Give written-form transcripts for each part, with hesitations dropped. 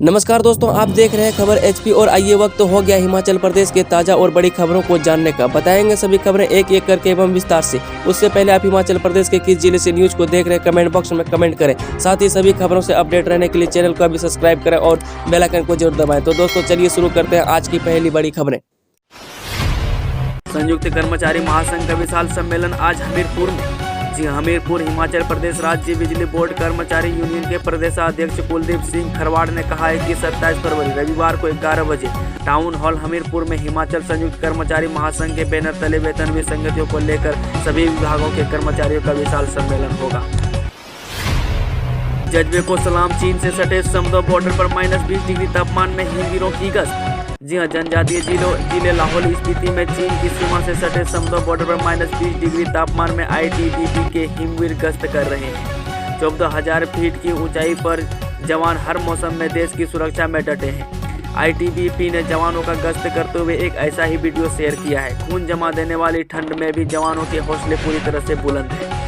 नमस्कार दोस्तों, आप देख रहे हैं खबर एचपी और आइए वक्त हो गया हिमाचल प्रदेश के ताज़ा और बड़ी खबरों को जानने का। बताएंगे सभी खबरें एक एक करके एवं विस्तार से। उससे पहले आप हिमाचल प्रदेश के किस जिले से न्यूज को देख रहे हैं कमेंट बॉक्स में कमेंट करें। साथ ही सभी खबरों से अपडेट रहने के लिए चैनल को अभी सब्सक्राइब करें और बेल आइकन को जरूर दबाएं। तो दोस्तों चलिए शुरू करते हैं आज की पहली बड़ी खबरें। संयुक्त कर्मचारी महासंघ का विशाल सम्मेलन आज हमीरपुर में। जी हमीरपुर हिमाचल प्रदेश राज्य बिजली बोर्ड कर्मचारी यूनियन के प्रदेशाध्यक्ष कुलदीप सिंह खरवाड़ ने कहा है कि 27 फरवरी रविवार को 11 बजे टाउन हॉल हमीरपुर में हिमाचल संयुक्त कर्मचारी महासंघ के बैनर तले वेतन विसंगतियों को लेकर सभी विभागों के कर्मचारियों का विशाल सम्मेलन होगा। जज्बे को सलाम, चीन से सटे समदो बॉर्डर पर -20 डिग्री तापमान में हिमवीरों की गश्त। जी हां, जनजातीय जिले लाहौल स्पीति में चीन की सीमा से सटे समदो बॉर्डर पर -20 डिग्री तापमान में आईटीबीपी के हिमवीर गश्त कर रहे हैं। 14,000 फीट की ऊंचाई पर जवान हर मौसम में देश की सुरक्षा में डटे हैं। आईटीबीपी ने जवानों का गश्त करते हुए एक ऐसा ही वीडियो शेयर किया है। खून जमा देने वाली ठंड में भी जवानों के हौसले पूरी तरह से बुलंद हैं।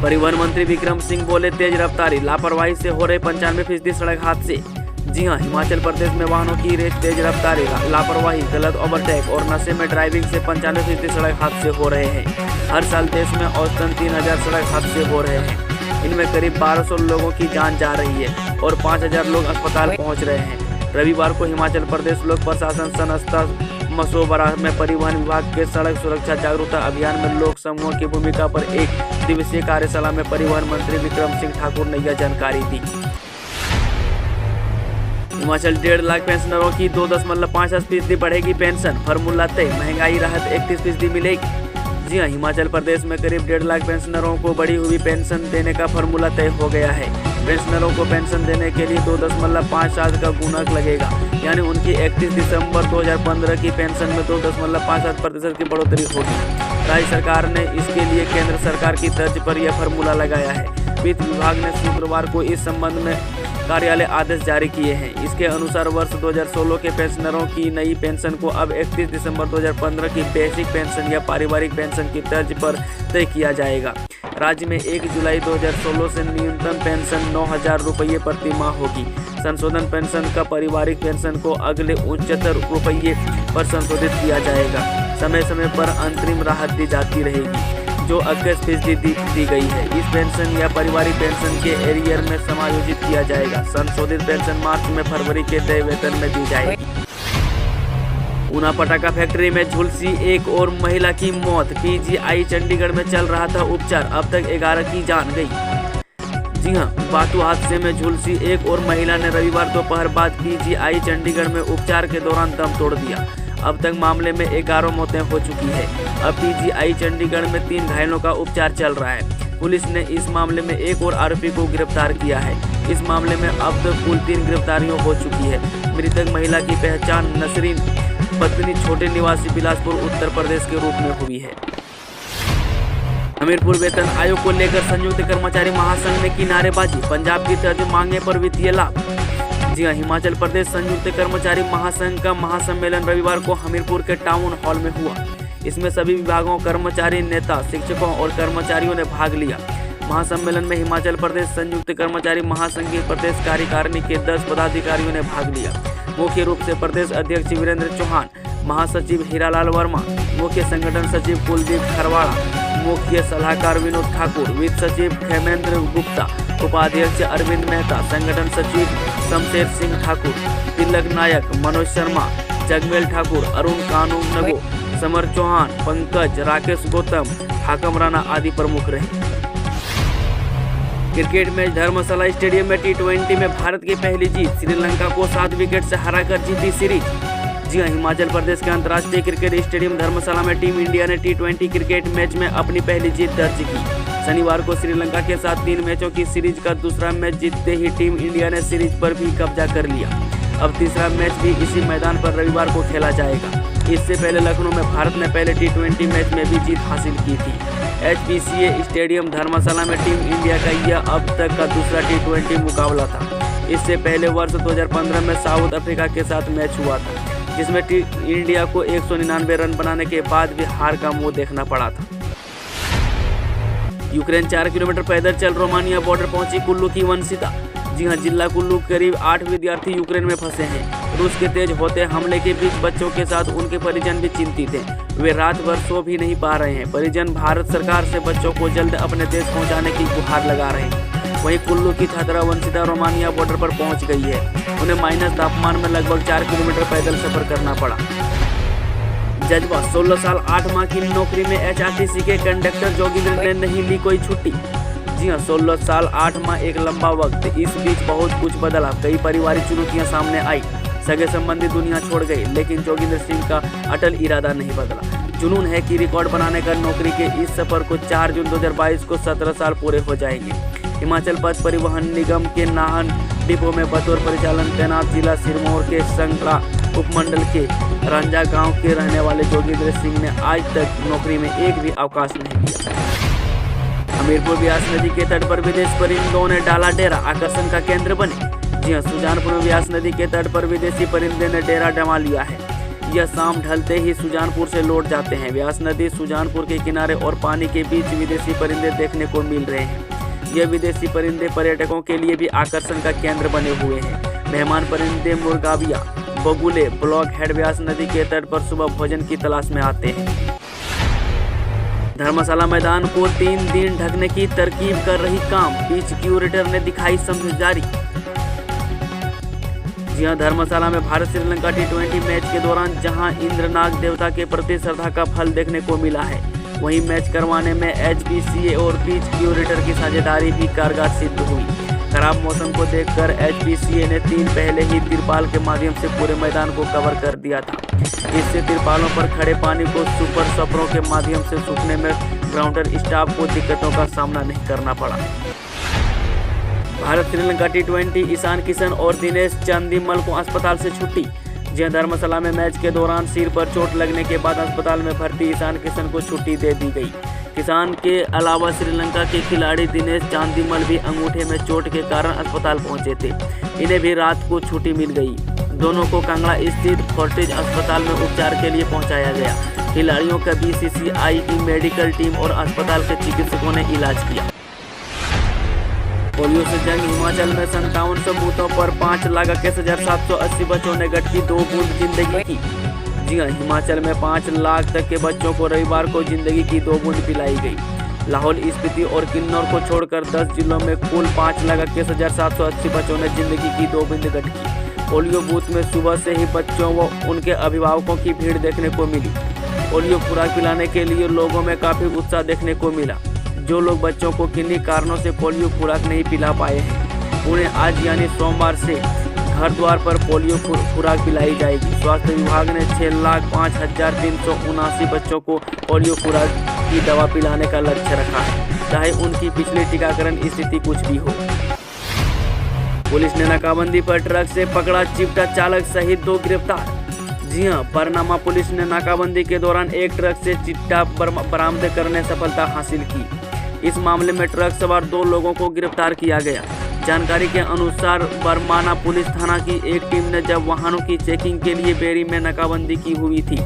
परिवहन मंत्री विक्रम सिंह बोले, तेज रफ्तारी लापरवाही से हो रहे 95% सड़क हादसे। जी हां, हिमाचल प्रदेश में वाहनों की तेज रफ्तारी लापरवाही, गलत ओवरटेक और नशे में ड्राइविंग से 95% सड़क हादसे हो रहे हैं। हर साल देश में औसतन 3,000 सड़क हादसे हो रहे हैं। इनमें करीब 1,200 लोगों की जान जा रही है और 5,000 लोग अस्पताल पहुंच रहे हैं। रविवार को हिमाचल प्रदेश लोक प्रशासन संस्था मसोबरा में परिवहन विभाग के सड़क सुरक्षा जागरूकता अभियान में लोक समूह की भूमिका पर एक दिवसीय कार्यशाला में परिवहन मंत्री विक्रम सिंह ठाकुर ने यह जानकारी दी। हिमाचल 1.5 लाख पेंशनरों की 2.50% बढ़ेगी पेंशन, फार्मूला तय, महंगाई राहत 31% मिलेगी। जी हां, हिमाचल प्रदेश में करीब 1.5 लाख पेंशनरों को बढ़ी हुई पेंशन देने का फार्मूला तय हो गया है। पेंशनरों को पेंशन देने के लिए 2.57 का गुणक लगेगा, यानी उनकी 31 दिसंबर 2015 की पेंशन में 2.57% की बढ़ोतरी होगी। राज्य सरकार ने इसके लिए केंद्र सरकार की तर्ज पर यह फार्मूला लगाया है। वित्त विभाग ने शुक्रवार को इस संबंध में कार्यालय आदेश जारी किए हैं। इसके अनुसार वर्ष 2016 के पेंशनरों की नई पेंशन को अब 31 दिसंबर 2015 की बेसिक पेंशन या पारिवारिक पेंशन की तर्ज पर तय किया जाएगा। राज्य में 1 जुलाई 2016 से न्यूनतम पेंशन 9,000 रुपये प्रति माह होगी। संशोधन पेंशन का पारिवारिक पेंशन को अगले 69 रुपये पर संशोधित किया जाएगा। समय समय पर अंतरिम राहत दी जाती रहेगी, जो 21% दी गई है। इस पेंशन या पारिवारिक पेंशन के एरियर में समायोजित किया जाएगा। संशोधित पेंशन मार्च में फरवरी के तय वेतन में दी जाएगी। ऊना पटाखा फैक्ट्री में झुलसी एक और महिला की मौत। पीजीआई चंडीगढ़ में चल रहा था उपचार, अब तक 11 की जान गई। जी हां, बाटू हादसे में झुलसी एक और महिला ने रविवार दोपहर बाद पीजीआई चंडीगढ़ में उपचार के दौरान दम तोड़ दिया। अब तक मामले में 11 मौतें हो चुकी है। अब पीजीआई चंडीगढ़ में 3 घायलों का उपचार चल रहा है। पुलिस ने इस मामले में एक और आरोपी को गिरफ्तार किया है। इस मामले में अब तक कुल 3 गिरफ्तारियां हो चुकी है। मृतक महिला की पहचान नसरीन पत्नी छोटे निवासी बिलासपुर उत्तर प्रदेश के रूप में हुई है। हमीरपुर वेतन आयोग को लेकर संयुक्त कर्मचारी महासंघ ने की नारेबाजी, पंजाब की तर्ज मांगने पर वित्तीय लाभ। जी हां, हिमाचल प्रदेश संयुक्त कर्मचारी महासंघ का महासम्मेलन रविवार को हमीरपुर के टाउन हॉल में हुआ। इसमें सभी विभागों, कर्मचारी, नेता, शिक्षकों और कर्मचारियों ने भाग लिया। महासम्मेलन में हिमाचल प्रदेश संयुक्त कर्मचारी महासंघ की प्रदेश कार्यकारिणी के 10 पदाधिकारियों ने भाग लिया। मुख्य रूप से प्रदेश अध्यक्ष वीरेंद्र चौहान, महासचिव हीरालाल वर्मा, मुख्य संगठन सचिव कुलदीप खरवाड़ा, मुख्य सलाहकार विनोद ठाकुर, वित्त सचिव खेमेंद्र गुप्ता, उपाध्यक्ष अरविंद मेहता, संगठन सचिव शमशेर सिंह ठाकुर, तिलक नायक, मनोज शर्मा, जगमेल ठाकुर, अरुण कानू नगो, समर चौहान, पंकज, राकेश गौतम, हाकम राणा आदि प्रमुख रहे। क्रिकेट मैच धर्मशाला स्टेडियम में T20 में भारत की पहली जीत, श्रीलंका को 7 विकेट से हराकर जीती सीरीज। जी हां, हिमाचल प्रदेश के अंतर्राष्ट्रीय क्रिकेट स्टेडियम धर्मशाला में टीम इंडिया ने T20 क्रिकेट मैच में अपनी पहली जीत दर्ज की। शनिवार को श्रीलंका के साथ 3 मैचों की सीरीज का दूसरा मैच जीतते ही टीम इंडिया ने सीरीज पर भी कब्जा कर लिया। अब तीसरा मैच भी इसी मैदान पर रविवार को खेला जाएगा। इससे पहले लखनऊ में भारत ने पहले T20 मैच में भी जीत हासिल की थी। HPCA स्टेडियम धर्मशाला में टीम इंडिया का यह अब तक का दूसरा T20 मुकाबला था। इससे पहले वर्ष 2015 में साउथ अफ्रीका के साथ मैच हुआ था, जिसमें इंडिया को 199 रन बनाने के बाद भी हार का मुंह देखना पड़ा था। यूक्रेन 4 किलोमीटर पैदल चल रोमानिया बॉर्डर पहुंची कुल्लू की वंशिता। जी हाँ, जिला कुल्लू करीब 8 विद्यार्थी यूक्रेन में फंसे हैं। रूस के तेज होते हमले के बीच बच्चों के साथ उनके परिजन भी चिंतित हैं। वे रात भर सो भी नहीं पा रहे हैं। परिजन भारत सरकार से बच्चों को जल्द अपने देश पहुंचाने की गुहार लगा रहे हैं। वहीं कुल्लू की छात्रा वंशिता रोमानिया बॉर्डर पर पहुंच गई है। उन्हें माइनस तापमान में लगभग 4 किलोमीटर पैदल सफर करना पड़ा। जज्बा 16 साल 8 माह की नौकरी में HRTC के कंडक्टर जोगिंद्र ने नहीं ली कोई छुट्टी। जी हाँ, 16 साल 8 माह एक लंबा वक्त। इस बीच बहुत कुछ बदला। कई पारिवारिक चुनौतियां सामने आई। सगे संबंधी दुनिया छोड़ गए, लेकिन जोगिंद्र सिंह का अटल इरादा नहीं बदला। जुनून है कि रिकॉर्ड बनाने का नौकरी के इस सफर को 4 जून 2022 को 17 साल पूरे हो जाएंगे। हिमाचल पथ परिवहन निगम के नाहन डिपो में बतौर परिचालन तैनात जिला सिरमौर के संगड़ा उपमंडल के रंजा गांव के रहने वाले जोगिंद्र सिंह ने आज तक नौकरी में एक भी अवकाश नहीं लिया। हमीरपुर ब्यास नदी के तट पर विदेशी परिंदों ने डाला डेरा, आकर्षण का केंद्र बने। जी हाँ, सुजानपुर में ब्यास नदी के तट पर विदेशी परिंदे ने डेरा जमा लिया है। यह शाम ढलते ही सुजानपुर से लौट जाते हैं। ब्यास नदी सुजानपुर के किनारे और पानी के बीच विदेशी परिंदे देखने को मिल रहे हैं। यह विदेशी परिंदे पर्यटकों के लिए भी आकर्षण का केंद्र बने हुए हैं। मेहमान परिंदे मुर्गाबिया, बगुले, ब्लॉक हेड ब्यास नदी के तट पर सुबह भोजन की तलाश में आते हैं। धर्मशाला मैदान को 3 दिन ढकने की तरकीब कर रही काम, पिच क्यूरेटर ने दिखाई समझदारी। जी हां, धर्मशाला में भारत श्रीलंका T20 मैच के दौरान जहां इंद्रनाग देवता के प्रति श्रद्धा का फल देखने को मिला है, वहीं मैच करवाने में HPCA और पिच क्यूरेटर की साझेदारी भी कारगर सिद्ध हुई। खराब मौसम को देखकर HPCA ने पहले ही तिरपाल के माध्यम से पूरे मैदान को कवर कर दिया था। इससे तिरपालों पर खड़े पानी को सुपर सफरों के माध्यम से सूखने में ग्राउंडर स्टाफ को दिक्कतों का सामना नहीं करना पड़ा। भारत श्रीलंका T20 ईशान किशन और दिनेश चंदीमल को अस्पताल से छुट्टी। जहां धर्मशाला में मैच के दौरान सिर पर चोट लगने के बाद अस्पताल में भर्ती ईशान किशन को छुट्टी दे दी गई। किसान के अलावा श्रीलंका के खिलाड़ी दिनेश चांदीमल भी अंगूठे में चोट के कारण अस्पताल पहुंचे थे। इन्हें भी रात को छुट्टी मिल गई। दोनों को कांगड़ा स्थित फोर्टिज अस्पताल में उपचार के लिए पहुंचाया गया। खिलाड़ियों का BCCI की मेडिकल टीम और अस्पताल के चिकित्सकों ने इलाज किया। पोलियो से जंग, हिमाचल में 5700 बूथों पर 5,21,780 बच्चों ने गटकी 2 बूंद जिंदगी की। जी हाँ, हिमाचल में 5 लाख तक के बच्चों को रविवार को जिंदगी की 2 बूंद पिलाई गई। लाहौल स्पीति और किन्नौर को छोड़कर 10 जिलों में कुल 5,21,780 बच्चों ने जिंदगी की 2 बूंद गटकी। पोलियो बूथ में सुबह से ही बच्चों व उनके अभिभावकों की भीड़ देखने को मिली। पोलियो खुराक पिलाने के लिए लोगों में काफी उत्साह देखने को मिला। जो लोग बच्चों को किन्हीं कारणों से पोलियो खुराक नहीं पिला पाए हैं, उन्हें आज यानी सोमवार से घर द्वार पर पोलियो खुराक पिलाई जाएगी। स्वास्थ्य विभाग ने 6,05,379 बच्चों को पोलियो खुराक की दवा पिलाने का लक्ष्य रखा है, चाहे उनकी पिछली टीकाकरण स्थिति कुछ भी हो। पुलिस ने नाकाबंदी पर ट्रक से पकड़ा चिपटा चालक सहित 2 गिरफ्तार। जी हां, बरनामा पुलिस ने नाकाबंदी के दौरान एक ट्रक से चिट्टा बरामद करने सफलता हासिल की। इस मामले में ट्रक सवार 2 लोगों को गिरफ्तार किया गया। जानकारी के अनुसार बरमाना पुलिस थाना की एक टीम ने जब वाहनों की चेकिंग के लिए बेरी में नाकाबंदी की हुई थी,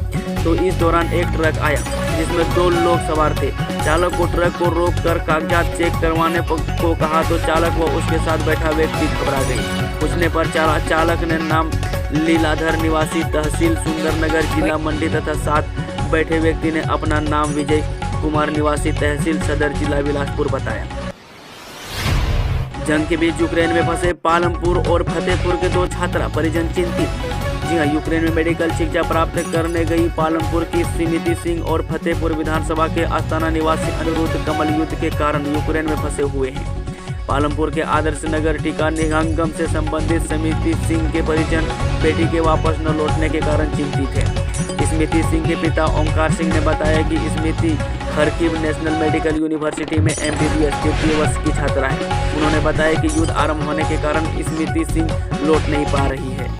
तो इस दौरान एक ट्रक आया जिसमें 2 लोग सवार थे। चालक को ट्रक को रोककर कागजात चेक करवाने को कहा तो चालक व उसके साथ बैठा व्यक्ति घबरा गई। पूछने पर चालक ने नाम लीलाधर निवासी तहसील सुंदरनगर जिला मंडी तथा साथ बैठे व्यक्ति ने अपना नाम विजय कुमार निवासी तहसील सदर जिला बिलासपुर बताया। जंग के बीच यूक्रेन में फंसे पालमपुर और फतेहपुर के 2 छात्रा, परिजन चिंतित। जी हां, यूक्रेन में मेडिकल शिक्षा प्राप्त करने गई पालमपुर की स्मृति सिंह और फतेहपुर विधानसभा के आस्थाना निवासी अनिरुद्ध कमल युद्ध के कारण यूक्रेन में फंसे हुए हैं। पालमपुर के आदर्श नगर टीका निहंगम से संबंधित स्मृति सिंह के परिजन बेटी के वापस न लौटने के कारण चिंतित है। स्मृति सिंह के पिता ओमकार सिंह ने बताया कि स्मृति खरकिव नेशनल मेडिकल यूनिवर्सिटी में MBBS 3य वर्ष की छात्रा है। उन्होंने बताया कि युद्ध आरंभ होने के कारण स्मृति सिंह लौट नहीं पा रही है।